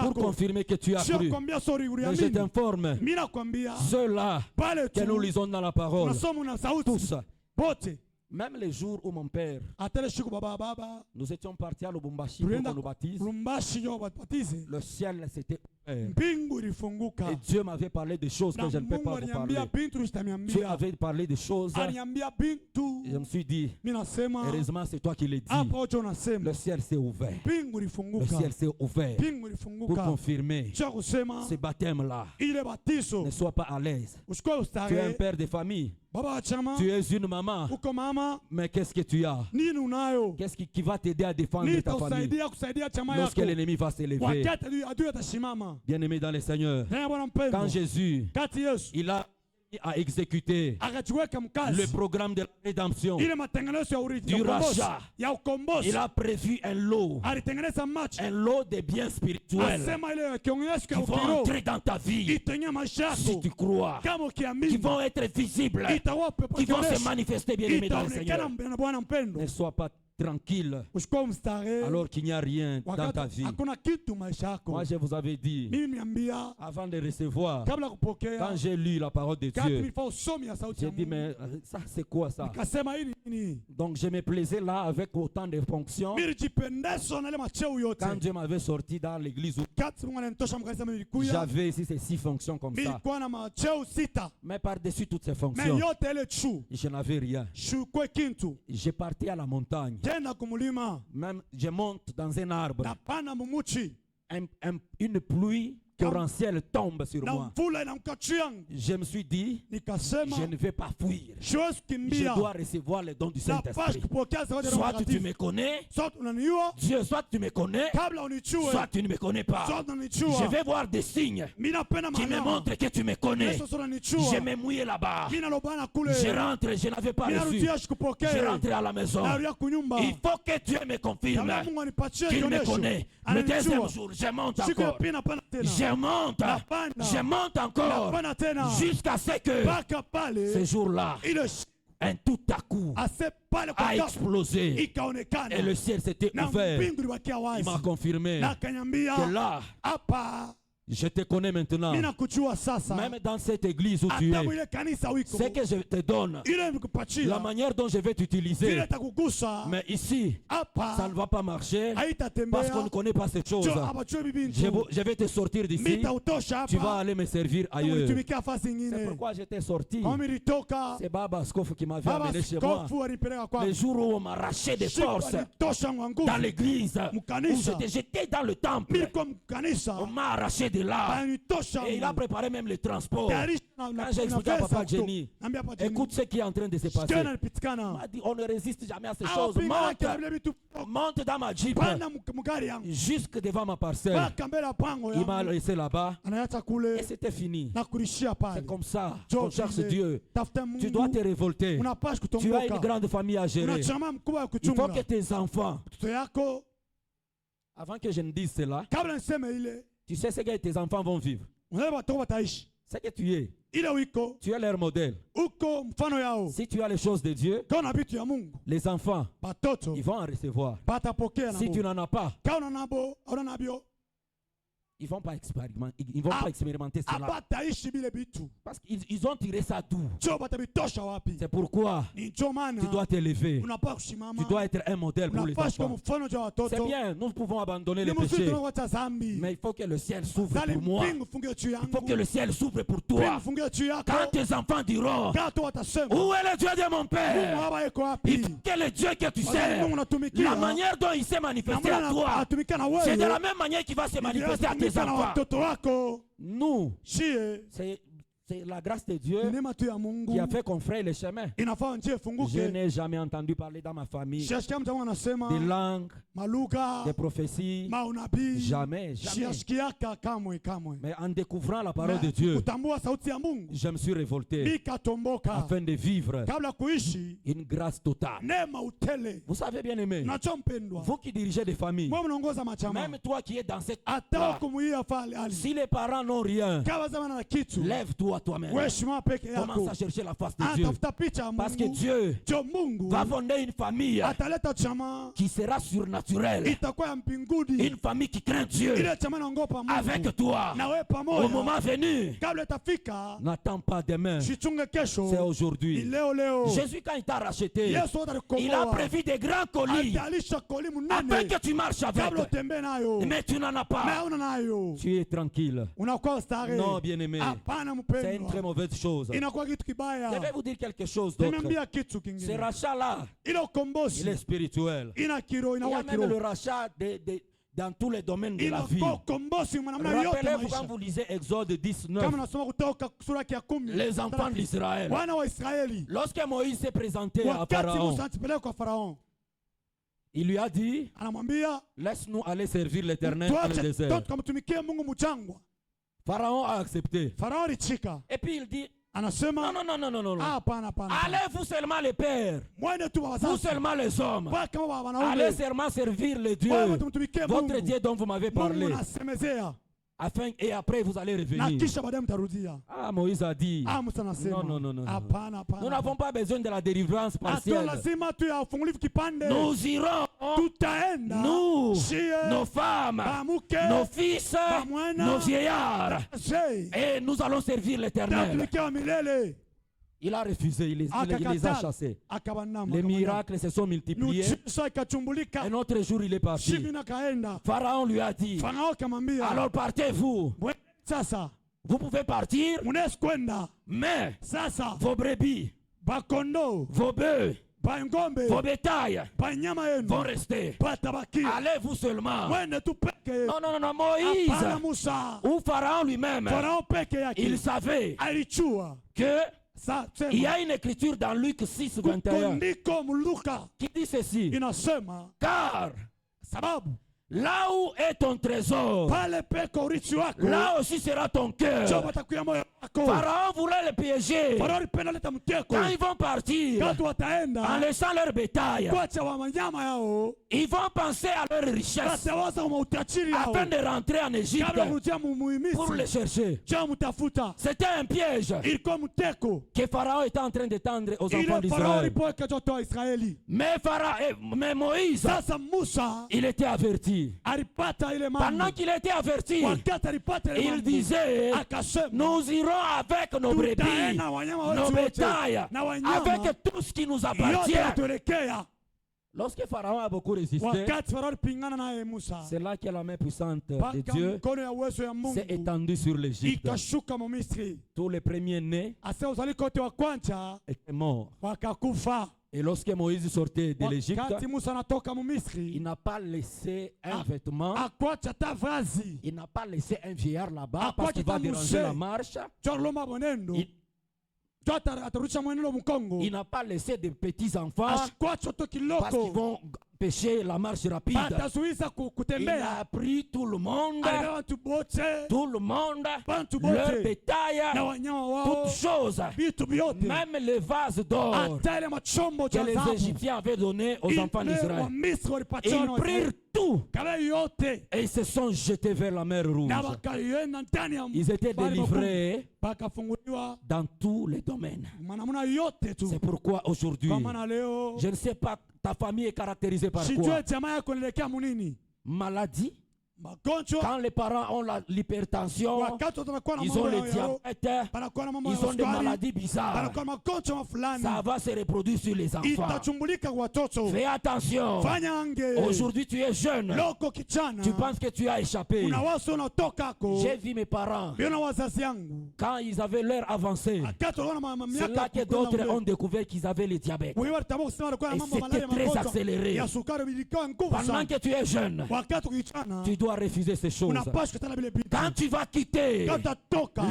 pour confirmer que tu as cru. Mais je t'informe, ceux-là que nous lisons dans la parole, tous, même les jours où mon père, nous étions partis à Lubumbashi pour qu'on nous baptise, le ciel s'était ouvert. Et Dieu m'avait parlé de choses que je ne peux pas vous parler. Dieu avait parlé de choses. Et je me suis dit, heureusement c'est toi qui l'as dit. Le ciel s'est ouvert. Le ciel s'est ouvert pour confirmer ce baptême-là. Ne sois pas à l'aise. Tu es un père de famille. Tu es une maman. Mais qu'est-ce que tu as? Qu'est-ce qui va t'aider à défendre ta famille lorsque l'ennemi va s'élever? Bien-aimé dans le Seigneur, quand Jésus il a exécuté le programme de la rédemption, du rachat, il a prévu un lot de biens spirituels qui vont entrer dans ta vie si tu crois, qui vont être visibles, qui vont se manifester, bien-aimé dans le Seigneur. Ne sois pas tranquille alors qu'il n'y a rien dans ta vie. Moi je vous avais dit, avant de recevoir, quand j'ai lu la parole de Dieu, j'ai dit mais ça c'est quoi ça? Donc je me plaisais là avec autant de fonctions. Quand Dieu m'avait sorti dans l'église, j'avais ici ces 6 fonctions comme ça. Mais par-dessus toutes ces fonctions, je n'avais rien. J'ai parti à la montagne. Même je monte dans un arbre. Une pluie torrentielle tombe sur moi. Je me suis dit, je ne vais pas fuir. Je dois recevoir les dons du Saint-Esprit. Soit tu me connais, Dieu, soit tu me connais, soit tu ne me connais pas. Je vais voir des signes qui me montrent que tu me connais. Je me mouille là-bas. Je rentre, je n'avais pas reçu. Je rentre à la maison. Il faut que Dieu me confirme qu'il me connaît. Le deuxième jour, je monte encore. Je monte encore. Jusqu'à ce que ce jour-là, un tout à coup a explosé. Et le ciel s'était ouvert. Il m'a confirmé que là, je te connais maintenant. Même dans cette église où tu es, ce que je te donne, la manière dont je vais t'utiliser, mais ici, ça ne va pas marcher parce qu'on ne connaît pas cette chose. Je vais te sortir d'ici. Tu vas aller me servir ailleurs. C'est pourquoi j'étais sorti. C'est Baba Skof qui m'avait amené chez moi. Le jour où on m'a arraché des forces dans l'église, où j'étais dans le temple, on m'a arraché des là. Et il a préparé même le transport. Quand j'ai expliqué à Papa Jenny, écoute ce qui est en train de se passer. Il m'a dit, on ne résiste jamais à ces choses. Monte dans ma jeep jusque devant ma parcelle. Il m'a laissé là-bas et c'était fini. C'est comme ça qu'on cherche Dieu. Tu dois te révolter. Tu as une grande famille à gérer. Il faut que tes enfants, avant que je ne dise cela, tu sais ce que tes enfants vont vivre. C'est que tu es. Tu es leur modèle. Si tu as les choses de Dieu, les enfants, ils vont en recevoir. Si tu n'en as pas, ils ne vont pas expérimenter cela. Parce qu'ils ont tiré ça d'où? C'est pourquoi tu dois t'élever. Tu dois être un modèle pour les enfants. C'est bien, nous pouvons abandonner les péchés. Mais il faut que le ciel s'ouvre pour moi. Il faut que le ciel s'ouvre pour toi. Quand tes enfants diront, où est le Dieu de mon père? Il faut que le Dieu que tu sers, la manière dont il s'est manifesté à toi, c'est de la même manière qu'il va se manifester à tes enfants. Nous, c'est la grâce de Dieu qui a fait qu'on fraye le chemin. Je n'ai jamais entendu parler dans ma famille des langues, des prophéties. Jamais, jamais. Mais en découvrant la parole de Dieu, je me suis révolté afin de vivre une grâce totale. Vous savez bien aimé, vous qui dirigez des familles, même toi qui es dans cette place, si les parents n'ont rien, lève-toi toi-même. Commence à chercher la face de Dieu. Parce que Dieu va fonder une famille qui sera surnaturelle. Une famille qui craint Dieu avec toi. Au moment venu, n'attends pas demain. C'est aujourd'hui. Jésus, quand il t'a racheté, il a prévu des grands colis afin que tu marches avec. Mais tu n'en as pas. Tu es tranquille. Non, bien-aimé. C'est une très mauvaise chose. Je vais vous dire quelque chose d'autre. Ce rachat-là, il est spirituel. Il y a même le rachat dans tous les domaines de la vie. Rappelez-vous quand vous lisez Exode 19, les enfants d'Israël, lorsque Moïse s'est présenté à Pharaon, il lui a dit, laisse-nous aller servir l'Éternel dans le désert. Pharaon a accepté. Et puis il dit, non. Allez vous seulement les pères, vous seulement les hommes. Allez seulement servir le Dieu, votre Dieu dont vous m'avez parlé. Et après vous allez revenir. Ah, Moïse a dit, non. Nous n'avons pas besoin de la délivrance partielle. Nous irons, nous, nos femmes, nos fils, nos vieillards, et nous allons servir l'Éternel. Il a refusé, il les a chassés. Les miracles se sont multipliés. Un autre jour, il est parti. Pharaon lui a dit, alors partez-vous. Vous pouvez partir, mais vos brebis, vos bœufs, vos bétails vont rester. Allez vous seulement. Non, non, non, Moïse ou Pharaon lui-même, il savait que il y a une écriture dans Luc 6, 21 qui dit ceci. Car là où est ton trésor, là aussi sera ton cœur. Pharaon voulait les piéger. Quand ils vont partir, en laissant leur bétail, ils vont penser à leur richesse afin de rentrer en Égypte pour les chercher. C'était un piège que Pharaon était en train de tendre aux enfants d'Israël. Mais Moïse, il était averti. Pendant qu'il était averti, il disait, nous irons avec nos brebis, nos bétails, avec tout ce qui nous appartient. Lorsque Pharaon a beaucoup résisté, c'est là que la main puissante de Dieu s'est étendue sur l'Égypte. Tous les premiers-nés étaient morts. Et lorsque Moïse sortait de l'Égypte, il n'a pas laissé un vêtement, il n'a pas laissé un vieillard là-bas parce qu'il va déranger la marche. Il n'a pas laissé de petits enfants parce qu'ils vont pêcher la marche rapide. Il a pris tout le monde, leur bétail, toutes choses, même les vases d'or que les Égyptiens avaient donnés aux enfants d'Israël. Ils prirent tout et ils se sont jetés vers la mer Rouge. Ils étaient délivrés dans tous les domaines. C'est pourquoi aujourd'hui, je ne sais pas, ta famille est caractérisée par quoi? Maladie. Quand les parents ont l'hypertension, ils ont le diabète, ils ont des maladies bizarres. Ça va se reproduire sur les enfants. Fais attention. Aujourd'hui tu es jeune. Tu penses que tu as échappé. J'ai vu mes parents. Quand ils avaient l'heure avancée, c'est là que d'autres ont découvert qu'ils avaient le diabète. Et c'était très accéléré. Pendant que tu es jeune, tu dois refuser ces choses. Quand tu vas quitter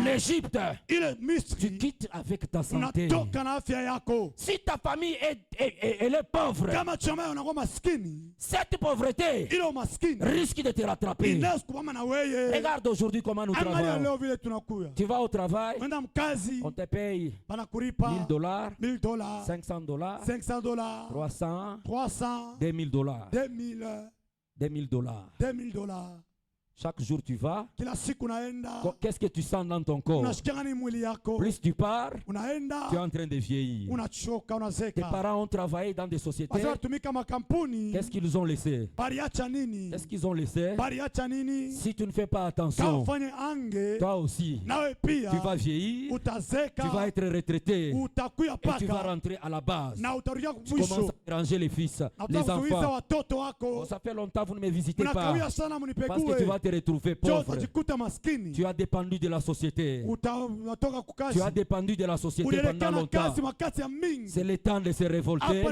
l'Égypte, tu quittes avec ta santé. Si ta famille elle est pauvre, cette pauvreté risque de te rattraper. Regarde aujourd'hui comment nous travaillons. Tu vas au travail, on te paye $1000, $500, 300, $2000. $2000. Chaque jour tu vas, qu'est-ce que tu sens dans ton corps? Plus tu pars, tu es en train de vieillir. Tes parents ont travaillé dans des sociétés. Qu'est-ce qu'ils ont laissé? Qu'est-ce qu'ils ont laissé? Si tu ne fais pas attention, toi aussi, tu vas vieillir, tu vas être retraité et tu vas rentrer à la base. Tu commences à déranger les fils, les enfants. Oh, ça fait longtemps que vous ne me visitez pas parce que tu vas te retrouver pauvre. Tu as dépendu de la société. Tu as dépendu de la société pendant longtemps. C'est le temps de se révolter et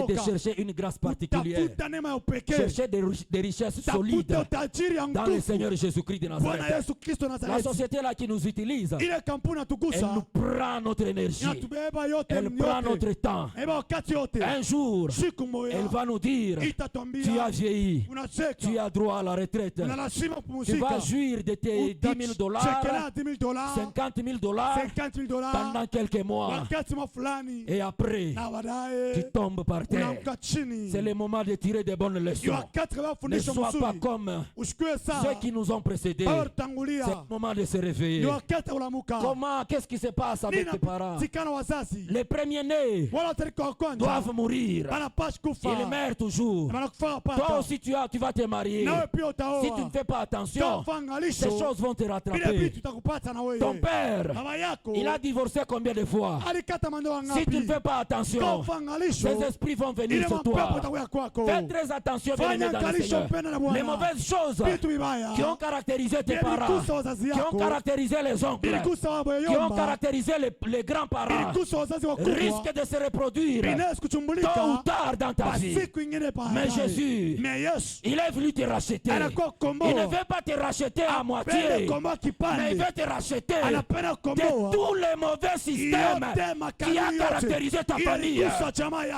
de chercher une grâce particulière. Chercher des richesses solides dans le Seigneur Jésus-Christ de Nazareth. La société là qui nous utilise, elle nous prend notre énergie. Elle prend notre temps. Un jour, elle va nous dire, tu as vieilli, tu as droit à la retraite. Tu vas jouir de tes $10,000, $50,000 pendant quelques mois. Et après, tu tombes par terre. C'est le moment de tirer des bonnes leçons. Ne sois pas comme ceux qui nous ont précédés. C'est le moment de se réveiller. Comment, qu'est-ce qui se passe avec tes parents? Les premiers-nés doivent mourir. Ils meurent toujours. Toi aussi tu vas te marier. Si tu ne fais pas attention, ces choses vont te rattraper. Ton père, il a divorcé combien de fois? Si tu ne fais pas attention, ces esprits vont venir sur toi. Fais très attention, bien-aimé dans le Seigneur. Les mauvaises choses qui ont caractérisé tes parents, qui ont caractérisé les oncles, qui ont caractérisé les grands-parents, risquent de se reproduire tôt ou tard dans ta vie. Mais Jésus, il est venu te racheter. Il ne veut pas te racheter à moitié, mais il veut te racheter de tous les mauvais systèmes qui ont caractérisé ta famille.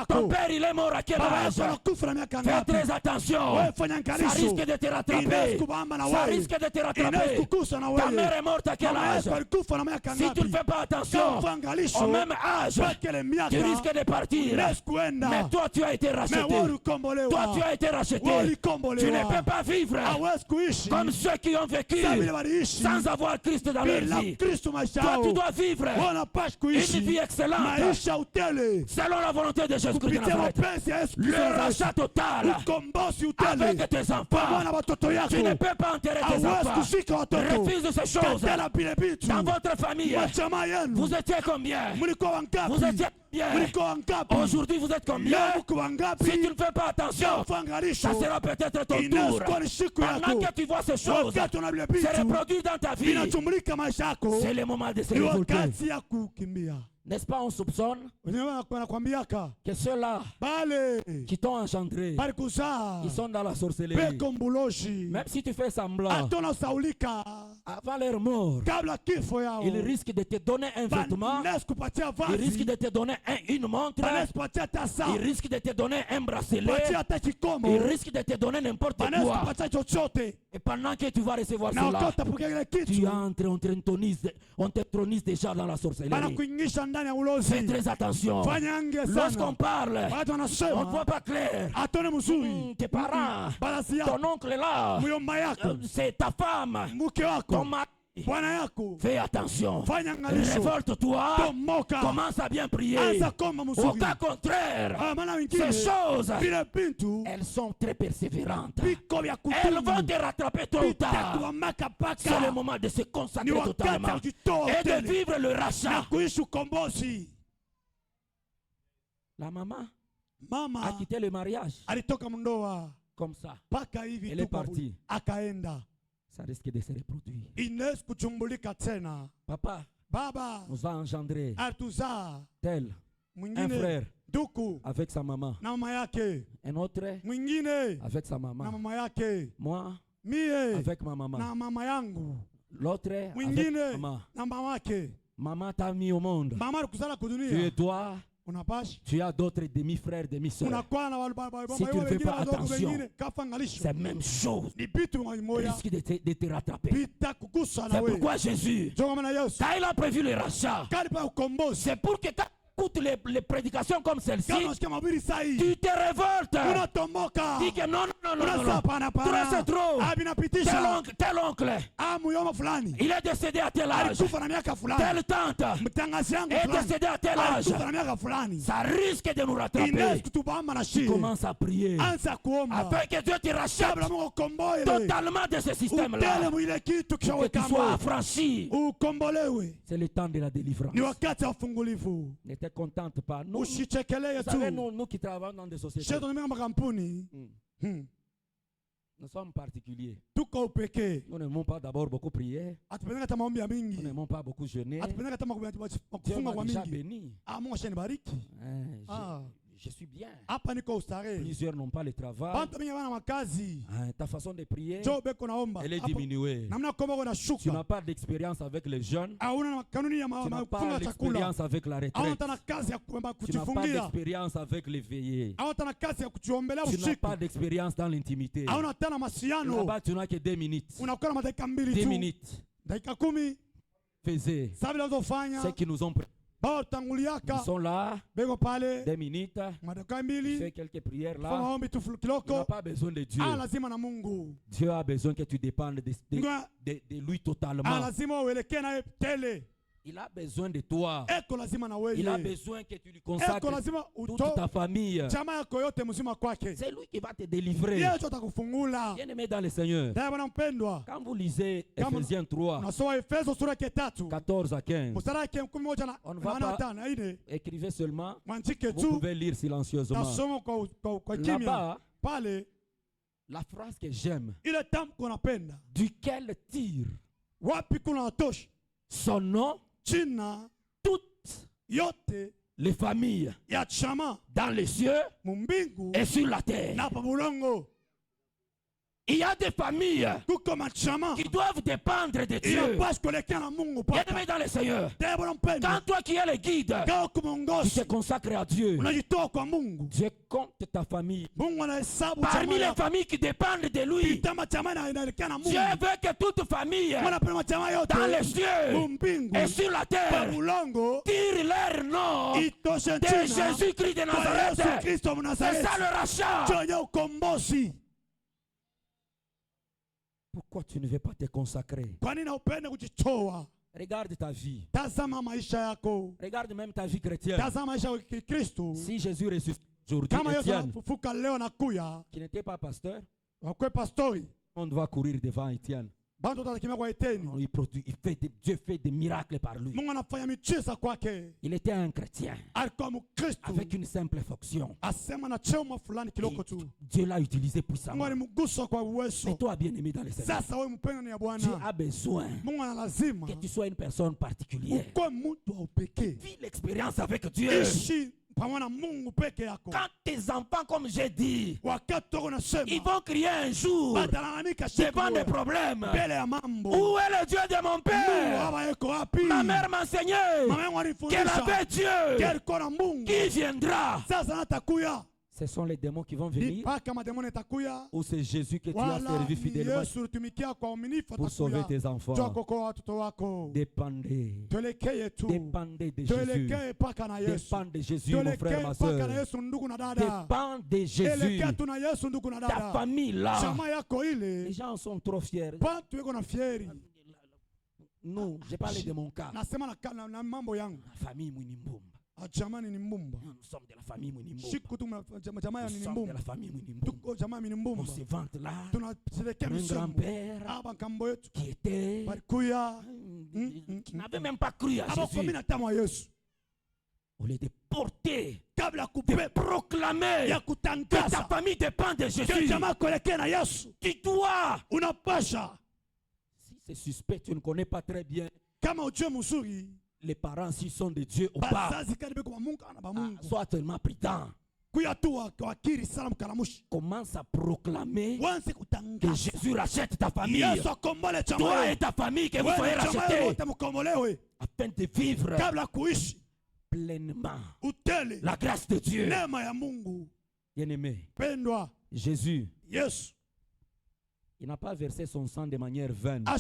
Ton père, il est mort à quel âge? Fais très attention. Ça risque de te rattraper. Ça risque de te rattraper. Ta mère est morte à quel âge? Si tu ne fais pas attention, au même âge, tu risques de partir. Mais toi, tu as été racheté. Toi, tu as été racheté. Tu ne peux pas vivre comme ceux qui ont vécu sans avoir Christ dans leur vie. Toi, tu dois vivre une vie excellente selon la volonté de Jésus-Christ de Nazareth. Le rachat total avec tes enfants. Tu ne peux pas enterrer tes enfants. Refuse ces choses. Dans votre famille, vous étiez combien? Vous étiez bien. Aujourd'hui, vous êtes combien? Si tu ne fais pas attention, ça sera peut-être ton tour. Pendant que tu vois ces choses se reproduire dans ta vie, c'est le moment de se révolter. N'est-ce pas, on soupçonne que ceux-là qui t'ont engendré, ils sont dans la sorcellerie. Même si tu fais semblant, avant leur mort, ils risquent de te donner un vêtement, ils risquent de te donner une montre, ils risquent de te donner un bracelet, ils risquent de te donner n'importe quoi. Et pendant que tu vas recevoir cela, tu entres, on t'intronise déjà dans la sorcellerie. Fais très attention. Lorsqu'on parle, on ne voit pas clair. Tes parents, ton oncle là, c'est ta femme, ton mari. Fais attention. Révolte-toi. Commence à bien prier. Au cas contraire, ces choses, elles sont très persévérantes. Elles vont te rattraper tôt ou tard. C'est le moment de se consacrer totalement et de vivre le rachat. La maman a quitté le mariage comme ça. Elle est partie. Ça risque de se reproduire. Papa nous a engendré tel un frère avec sa maman, un autre avec sa maman, moi avec ma maman, l'autre avec maman. Maman t'a mis au monde. Tu dois. Tu as d'autres demi-frères, demi-sœurs. Si tu ne fais pas attention, c'est la même chose. Risque de te rattraper. C'est pourquoi Jésus, quand il a prévu le rachat, c'est pour que écoutes les prédications comme celle-ci, tu te révoltes. Dis que non, trop c'est trop. Tel oncle, il est décédé à tel âge. Telle tante est décédée à tel âge. Ça risque de nous rattraper. Tu commences à prier afin que Dieu te rachète totalement de ce système-là, que tu sois affranchi. C'est le temps de la délivrance. Ne te contente pas. Nous qui travaillons dans des sociétés, nous sommes particuliers. Nous n'aimons pas d'abord beaucoup prier. Nous n'aimons pas beaucoup jeûner. Dieu m'a déjà béni. Je suis bien. Plusieurs n'ont pas le travail. Ta façon de prier, elle est diminuée. Tu n'as pas d'expérience avec les jeunes. Tu n'as pas d'expérience avec la retraite. Tu n'as pas d'expérience avec les veillées. Tu n'as pas d'expérience dans l'intimité. Là-bas, tu n'as que 2 minutes. 10 minutes. Faisez ce qui nous ont pris. Ils sont là, 2 minutes, tu fais quelques prières là. Tu n'as pas besoin de Dieu. Dieu a besoin que tu dépendes de lui totalement. Il a besoin de toi. Il a besoin que tu lui consacres toute ta famille. C'est lui qui va te délivrer. Bien-aimé dans le Seigneur. Quand vous lisez Ephésiens 3, 14 à 15, on ne va pas écrire seulement. Vous pouvez lire silencieusement. Là-bas, la phrase que j'aime, duquel tire son nom toutes les familles dans les cieux et sur la terre. Il y a des familles qui doivent dépendre de Dieu. Bien-aimé dans le Seigneur. Quand toi qui es le guide, tu te consacres à Dieu. Dieu compte ta famille. Parmi les familles qui dépendent de lui, Dieu veut que toute famille dans les cieux et sur la terre tire leur nom de Jésus-Christ de Nazareth. C'est ça le rachat. Pourquoi tu ne veux pas te consacrer? Regarde ta vie. Regarde même ta vie chrétienne. Si Jésus ressuscite aujourd'hui, Étienne, qui n'était pas pasteur, on va courir devant Étienne. Dieu fait des miracles par lui. Il était un chrétien avec une simple fonction. Dieu l'a utilisé puissamment. Mais toi, bien-aimé dans le Seigneur, tu as besoin que tu sois une personne particulière. Vis l'expérience avec Dieu. Quand tes enfants, comme j'ai dit, ils vont crier un jour devant des problèmes, où est le Dieu de mon père? Ma mère m'enseignait qu'elle avait Dieu qui viendra. Ce sont les démons qui vont venir, ou c'est Jésus que tu as servi fidèlement pour sauver tes enfants? Dépendez. Dépendez de Jésus. Dépendez de Jésus, mon frère, ma soeur. Dépendez de Jésus. Ta famille là, les gens sont trop fiers. Nous, j'ai parlé de mon cas. La famille Mwinimbumba. Nous sommes de la famille Mwinimbumba. Nous sommes de la famille Mwinimbumba. On se vante là. Un grand-père qui était, qui n'avait même pas cru à Jésus. Au lieu de porter, de proclamer que ta famille dépend de Jésus, tu dois, si c'est suspect, tu ne connais pas très bien les parents, s'ils sont de Dieu ou pas, sois tellement prudent. Commence à proclamer que Jésus rachète ta famille. Toi et ta famille, que vous soyez rachetés afin de vivre pleinement la grâce de Dieu. Bien-aimé, Jésus, il n'a pas versé son sang de manière vaine pour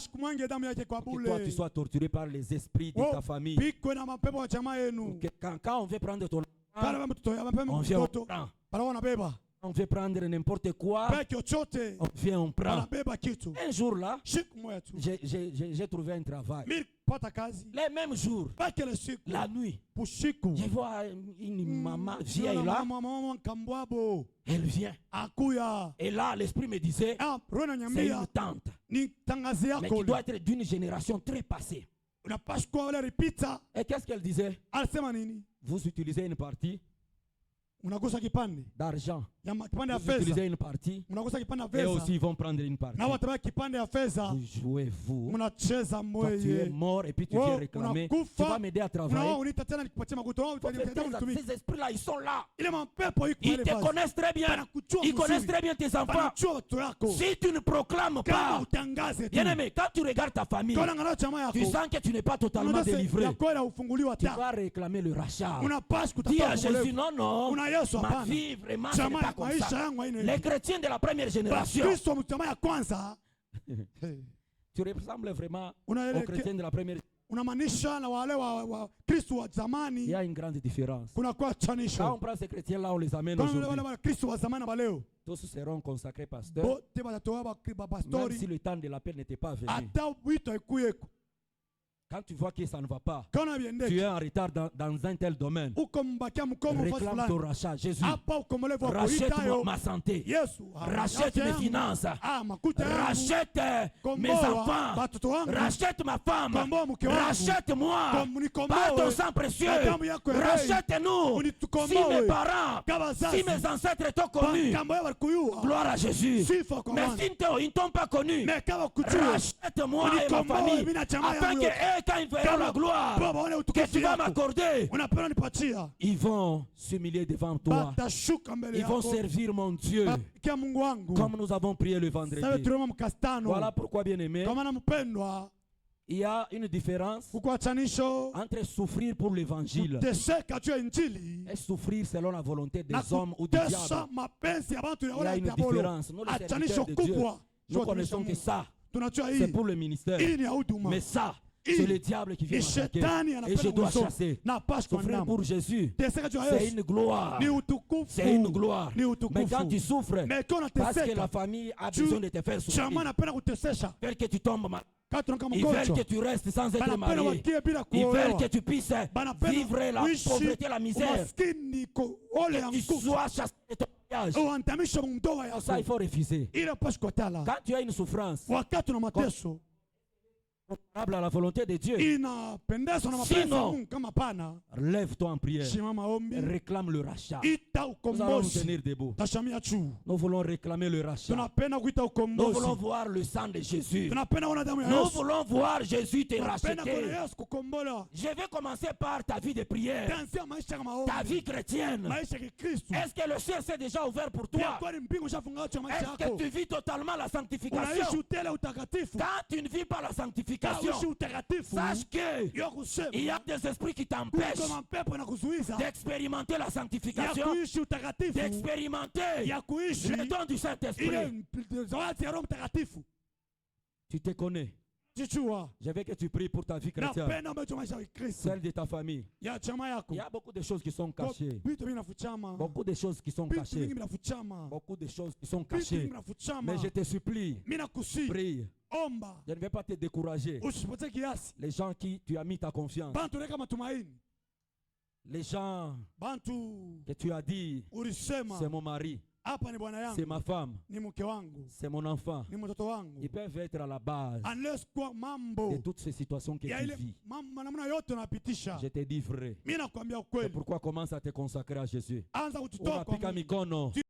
que toi tu sois torturé par les esprits de ta famille. Quand on veut prendre ton enfant, on veut prendre n'importe quoi, on vient, on prend. Un jour là, j'ai trouvé un travail. Les mêmes jours, la nuit, je vois une maman vieille là. Elle vient. Et là, l'esprit me disait, c'est une tante, mais qui doit être d'une génération très passée. Et qu'est-ce qu'elle disait? Vous utilisez une partie d'argent. Vous utilisez une partie. Et aussi ils vont prendre une partie. Vous jouez vous. Toi tu es mort et puis tu viens réclamer. Tu vas m'aider à travailler. Ces esprits-là, ils sont là. Ils te connaissent très bien. Ils connaissent très bien tes enfants. Si tu ne proclames pas, bien-aimé, quand tu regardes ta famille, tu sens que tu n'es pas totalement délivré. Tu vas réclamer le rachat. Dis à Jésus, non, non. Ma vie, vraiment, ce n'est pas comme ça. Les chrétiens de la première génération. Tu ressembles vraiment aux chrétiens de la première génération. Il y a une grande différence. Quand on prend ces chrétiens-là, on les amène aujourd'hui. Tous seront consacrés pasteurs. Même si le temps de l'appel n'était pas venu. Quand tu vois que ça ne va pas, tu es en retard dans un tel domaine. Réclame ton rachat. Jésus, rachète ma santé. Rachète mes finances. Rachète mes enfants. Rachète ma femme. Rachète-moi. Par ton sang précieux. Rachète-nous. Si mes parents, si mes ancêtres t'ont connu, gloire à Jésus. Mais s'ils ne t'ont pas connu, rachète-moi et ma famille. Afin que quand ils verront la gloire que tu vas m'accorder, ils vont s'humilier devant toi. Ils vont servir mon Dieu comme nous avons prié le vendredi. Voilà pourquoi, bien aimé, il y a une différence entre souffrir pour l'évangile et souffrir selon la volonté des hommes ou du diable. Il y a une différence. Nous, les serviteurs de Dieu, nous connaissons que ça, c'est pour le ministère. Mais ça, c'est le diable qui vient m'attaquer. Et je dois chasser. Souffrir pour Jésus, c'est une gloire. C'est une gloire. Mais quand tu souffres, parce que la famille a besoin de te faire souffrir, ils veulent que tu tombes malade. Ils veulent que tu restes sans être marié. Ils veulent que tu puisses vivre la pauvreté, la misère. Que tu sois chassé de ton mariage. Ça, il faut refuser. Quand tu as une souffrance, à la volonté de Dieu, sinon, lève-toi en prière, réclame le rachat. Nous allons nous tenir debout. Nous voulons réclamer le rachat. Nous voulons voir le sang de Jésus. Nous voulons voir Jésus te racheter. Je vais commencer par ta vie de prière, ta vie chrétienne. Est-ce que le ciel s'est déjà ouvert pour toi? Est-ce que tu vis totalement la sanctification? Quand tu ne vis pas la sanctification, sache qu'il y a des esprits qui t'empêchent d'expérimenter la sanctification, d'expérimenter le don du Saint-Esprit. Tu te connais. Je veux que tu pries pour ta vie chrétienne, celle de ta famille. Il y a beaucoup de choses qui sont cachées. Beaucoup de choses qui sont cachées. Beaucoup de choses qui sont cachées. Mais je te supplie, prie. Je ne vais pas te décourager. Les gens qui tu as mis ta confiance, les gens que tu as dit, c'est mon mari, c'est ma femme, c'est mon enfant, ils peuvent être à la base de toutes ces situations que tu vis. Je te dis vrai. C'est pourquoi commence à te consacrer à Jésus.